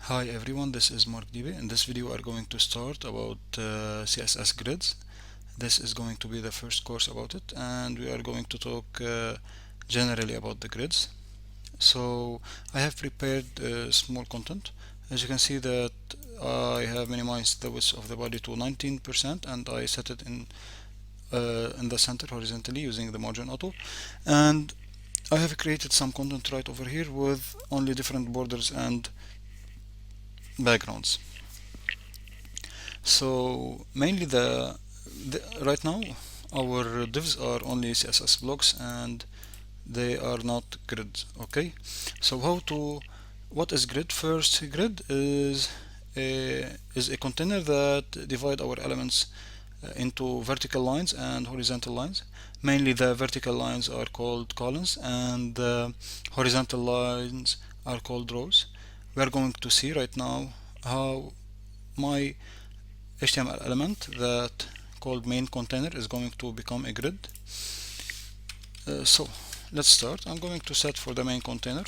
Hi everyone, this is Mark Dibe. In this video we are going to start about CSS grids. This is going to be the first course about it, and we are going to talk generally about the grids. So I have prepared small content. As you can see that I have minimized the width of the body to 19% and I set it in the center horizontally using the margin auto, and I have created some content right over here with only different borders and backgrounds. So mainly right now our divs are only CSS blocks and they are not grids. Okay, so what is grid? First, grid is a container that divide our elements into vertical lines and horizontal lines. Mainly the vertical lines are called columns and the horizontal lines are called rows. We are going to see right now how my HTML element that called main container is going to become a grid. So let's start. I'm going to set for the main container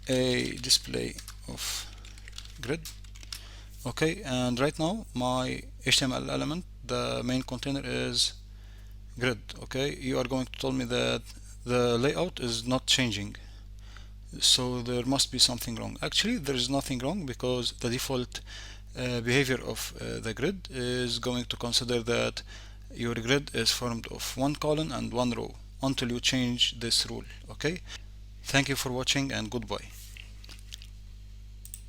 a display of grid. Okay, and right now my HTML element, the main container, is grid. Okay, you are going to tell me that the layout is not changing, so there must be something wrong. Actually, there is nothing wrong because the default behavior of the grid is going to consider that your grid is formed of one column and one row until you change this rule. Okay, thank you for watching and goodbye.